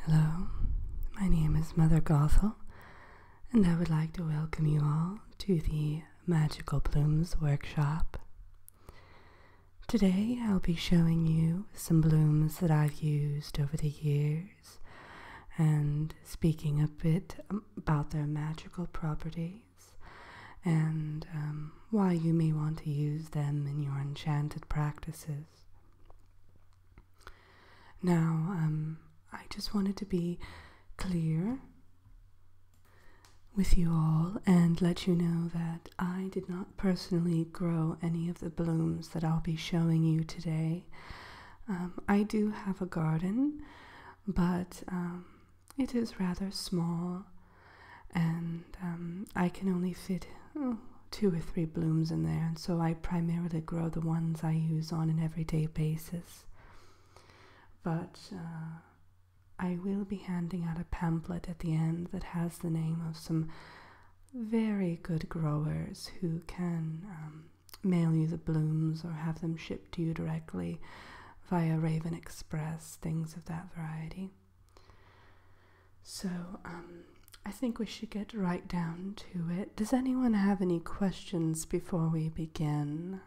Hello, my name is Mother Gothel, and I would like to welcome you all to the Magical Blooms workshop. Today I'll be showing you some blooms that I've used over the years and speaking a bit about their magical properties and why you may want to use them in your enchanted practices. Now, I just wanted to be clear with you all and let you know that I did not personally grow any of the blooms that I'll be showing you today. I do have a garden, but it is rather small, and I can only fit 2 or 3 blooms in there, and so I primarily grow the ones I use on an everyday basis. But I will be handing out a pamphlet at the end that has the name of some very good growers who can mail you the blooms or have them shipped to you directly via Raven Express, things of that variety. So I think we should get right down to it. Does anyone have any questions before we begin?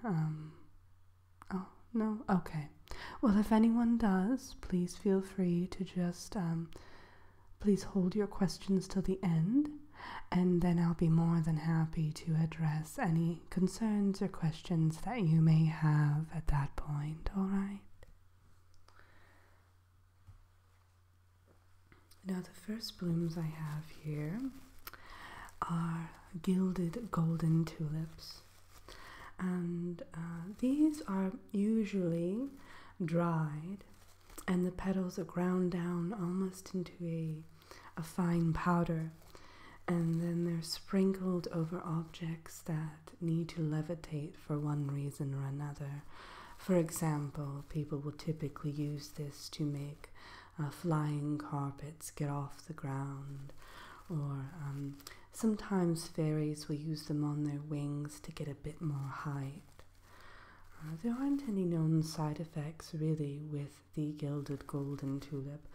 Oh, no? Okay. Well, if anyone does, please feel free to just, please hold your questions till the end, and then I'll be more than happy to address any concerns or questions that you may have at that point, all right? Now, the first blooms I have here are gilded golden tulips, and these are usually dried, and the petals are ground down almost into a fine powder, and then they're sprinkled over objects that need to levitate for one reason or another. For example, people will typically use this to make flying carpets get off the ground, or sometimes fairies will use them on their wings to get a bit more height. There aren't any known side effects really with the gilded golden tulip,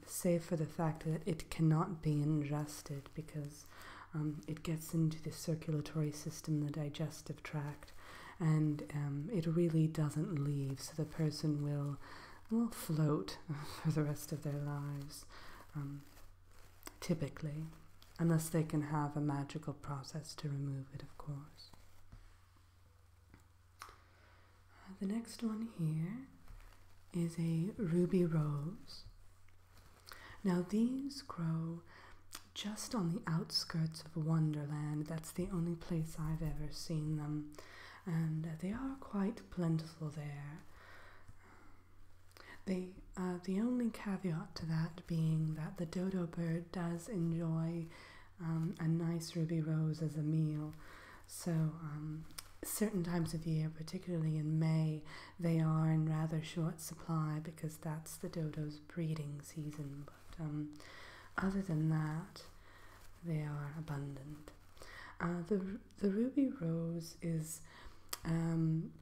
save for the fact that it cannot be ingested because it gets into the circulatory system, the digestive tract, and it really doesn't leave, so the person will float for the rest of their lives, typically, unless they can have a magical process to remove it, of course. The next one here is a ruby rose. Now these grow just on the outskirts of Wonderland. That's the only place I've ever seen them, and they are quite plentiful there. The only caveat to that being that the dodo bird does enjoy a nice ruby rose as a meal, so certain times of year, particularly in May, they are in rather short supply because that's the dodo's breeding season, but other than that, they are abundant. The ruby rose is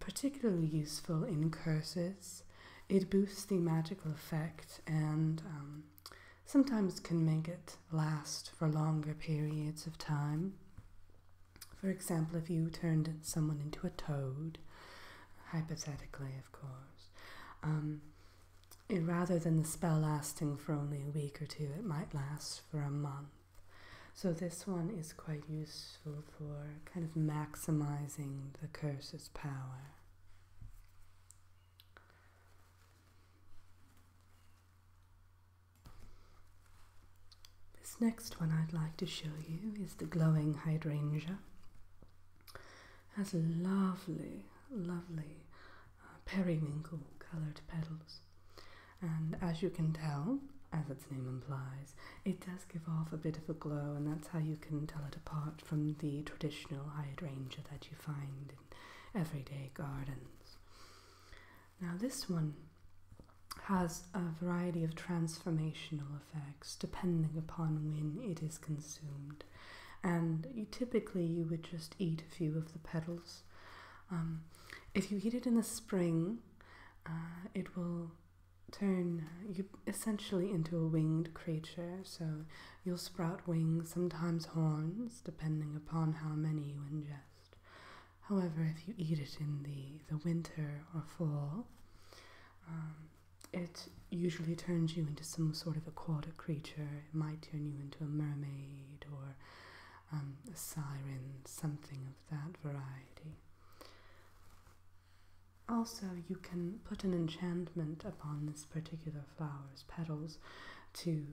particularly useful in curses. It boosts the magical effect and sometimes can make it last for longer periods of time. For example, if you turned someone into a toad, hypothetically, of course, rather than the spell lasting for only a week or 2, it might last for a month. So this one is quite useful for kind of maximizing the curse's power. This next one I'd like to show you is the glowing hydrangea. Has lovely, lovely periwinkle coloured petals, and as you can tell, as its name implies, it does give off a bit of a glow, and that's how you can tell it apart from the traditional hydrangea that you find in everyday gardens. Now this one has a variety of transformational effects depending upon when it is consumed, and typically you would just eat a few of the petals. If you eat it in the spring, it will turn you essentially into a winged creature. So you'll sprout wings, sometimes horns, depending upon how many you ingest. However, if you eat it in the winter or fall, it usually turns you into some sort of aquatic creature. It might turn you into a mermaid or a siren, something of that variety. Also, you can put an enchantment upon this particular flower's petals to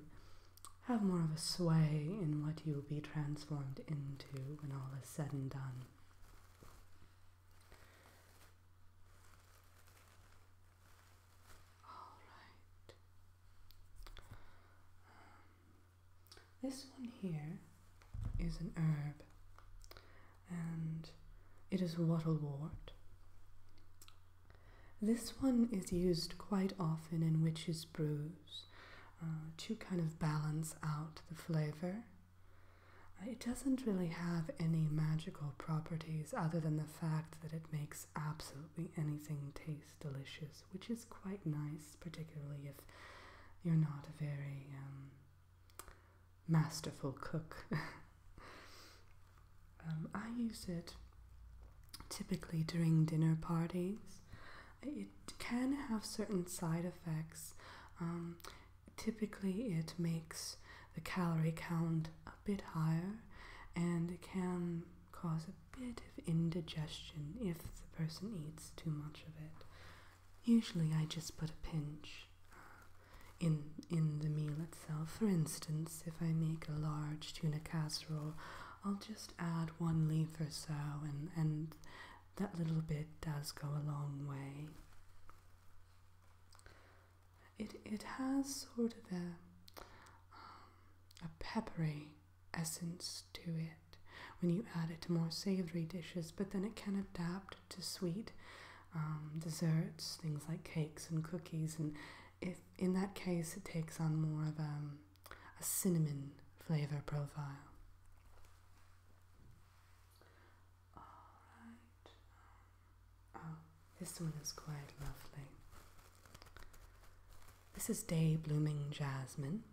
have more of a sway in what you'll be transformed into when all is said and done. Alright. This one here is an herb, and it is wattlewort. This one is used quite often in witches' brews to kind of balance out the flavor. It doesn't really have any magical properties other than the fact that it makes absolutely anything taste delicious, which is quite nice, particularly if you're not a very masterful cook. I use it typically during dinner parties. It can have certain side effects. Typically it makes the calorie count a bit higher, and it can cause a bit of indigestion if the person eats too much of it. Usually I just put a pinch in the meal itself. For instance, if I make a large tuna casserole, I'll just add 1 leaf or so, and that little bit does go a long way. It has sort of a peppery essence to it when you add it to more savory dishes, but then it can adapt to sweet desserts, things like cakes and cookies, and if in that case it takes on more of a cinnamon flavor profile. Alright. Oh, this one is quite lovely. This is day blooming jasmine.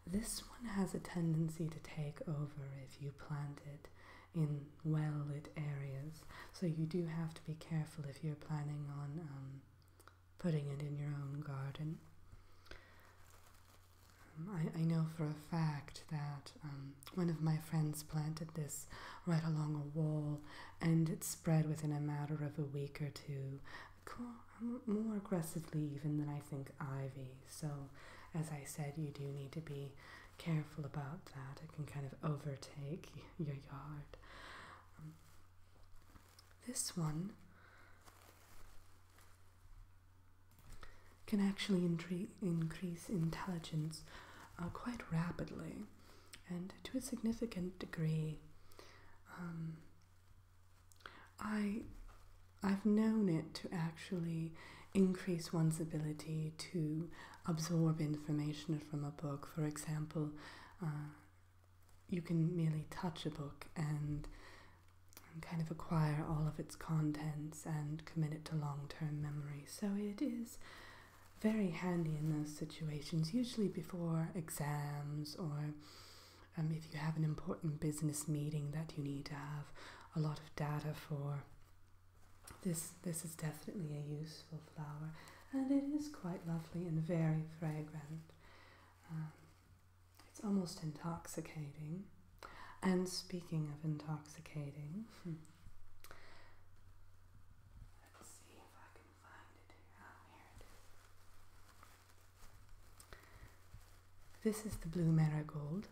This one has a tendency to take over if you plant it in well-lit areas, so you do have to be careful if you're planning on putting it in your own garden. I know for a fact that one of my friends planted this right along a wall, and it spread within a matter of a week or two, more aggressively even than I think ivy. So, as I said, you do need to be careful about that. It can kind of overtake your yard. This one can actually increase intelligence quite rapidly, and to a significant degree. I've known it to actually increase one's ability to absorb information from a book. For example, you can merely touch a book and kind of acquire all of its contents and commit it to long-term memory. So it is very handy in those situations, usually before exams, or if you have an important business meeting that you need to have a lot of data for. This is definitely a useful flower, and it is quite lovely and very fragrant. It's almost intoxicating. And speaking of intoxicating, let's see if I can find it here. Oh, here it is. This is the blue marigold,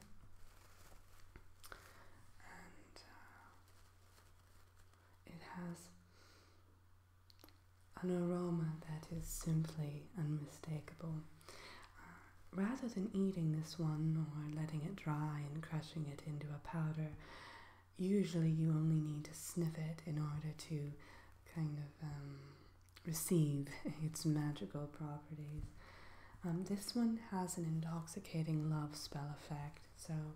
and it has an aroma that is simply unmistakable. Rather than eating this one or letting it dry and crushing it into a powder, usually you only need to sniff it in order to kind of receive its magical properties. This one has an intoxicating love spell effect, so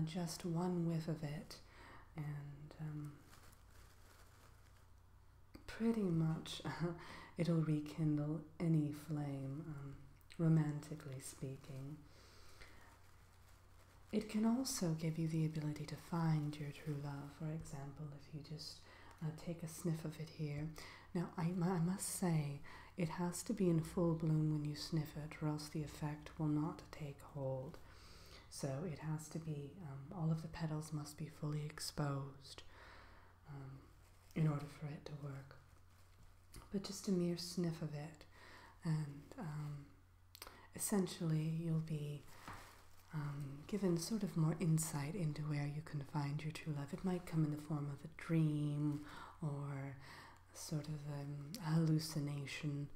just one whiff of it and pretty much it'll rekindle any flame, romantically speaking. It can also give you the ability to find your true love. For example, if you just take a sniff of it here. Now, I must say, it has to be in full bloom when you sniff it, or else the effect will not take hold. So it has to be, all of the petals must be fully exposed in order for it to work. But just a mere sniff of it, and essentially you'll be given sort of more insight into where you can find your true love. It might come in the form of a dream or sort of a hallucination,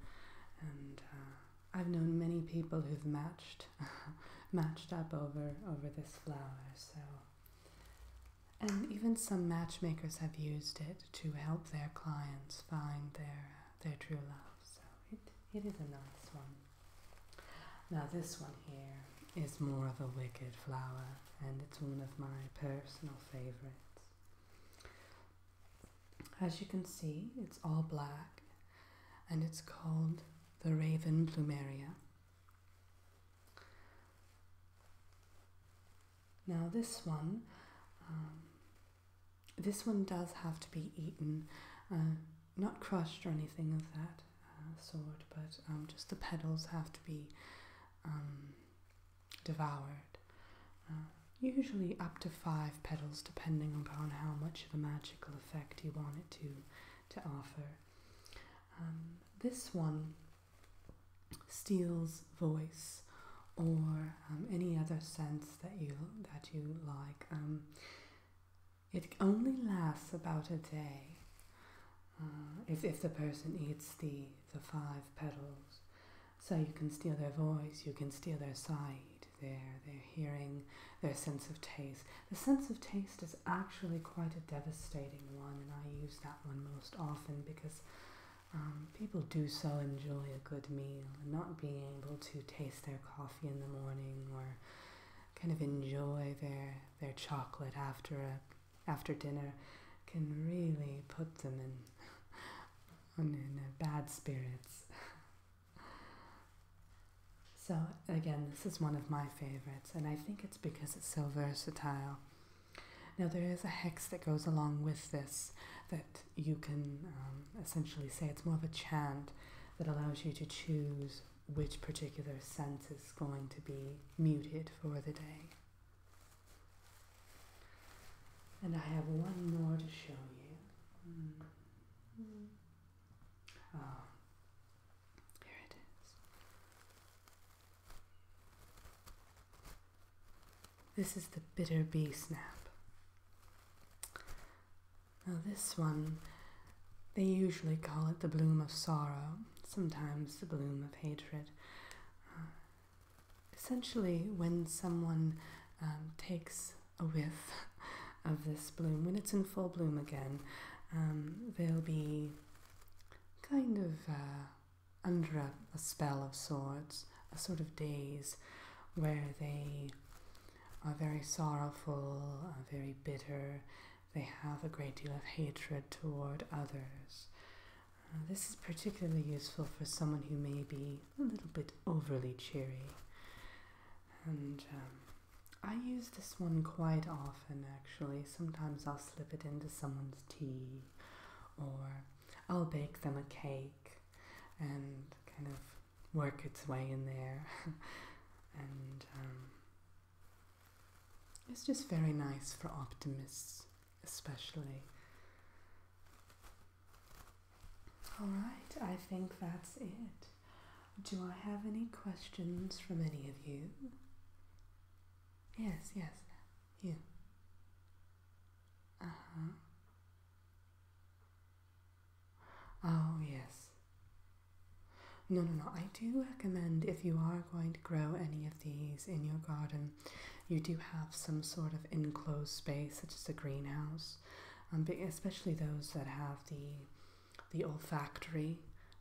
and I've known many people who've matched up over this flower. So, and even some matchmakers have used it to help their clients find their true love. So it is a nice one. Now this one here is more of a wicked flower, and it's one of my personal favorites. As you can see, it's all black, and it's called the Raven Plumeria. Now this one does have to be eaten, not crushed or anything of that sort, but just the petals have to be devoured. Usually up to 5 petals, depending upon how much of a magical effect you want it to offer. This one steals voice or any other sense that you like. It only lasts about a day if the person eats the 5 petals. So you can steal their voice, you can steal their sight, their hearing, their sense of taste. The sense of taste is actually quite a devastating one, and I use that one most often because people do so enjoy a good meal, and not being able to taste their coffee in the morning or kind of enjoy their chocolate after dinner can really put them in bad spirits. So again, this is one of my favorites, and I think it's because it's so versatile. Now there is a hex that goes along with this that you can essentially say it's more of a chant that allows you to choose which particular sense is going to be muted for the day. And I have one more to show you. Oh, here it is. This is the bitter bee snap. Now this one, they usually call it the bloom of sorrow, sometimes the bloom of hatred. Essentially, when someone takes a whiff of this bloom, when it's in full bloom again, they'll be kind of under a spell of sorts, a sort of daze where they are very sorrowful, very bitter. They have a great deal of hatred toward others. This is particularly useful for someone who may be a little bit overly cheery. And I use this one quite often, actually. Sometimes I'll slip it into someone's tea, or I'll bake them a cake and kind of work its way in there. And it's just very nice for optimists, especially. Alright, I think that's it. Do I have any questions from any of you? Yes, you. Oh, yes. No, I do recommend, if you are going to grow any of these in your garden, you do have some sort of enclosed space, such as a greenhouse, especially those that have the olfactory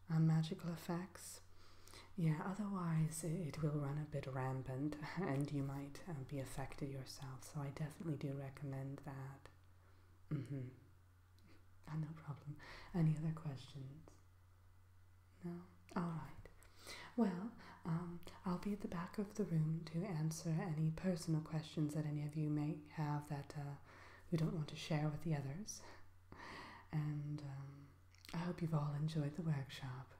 magical effects. Yeah, otherwise it will run a bit rampant and you might be affected yourself, so I definitely do recommend that. No problem. Any other questions? No? All right. Well, I'll be at the back of the room to answer any personal questions that any of you may have that you don't want to share with the others. And I hope you've all enjoyed the workshop.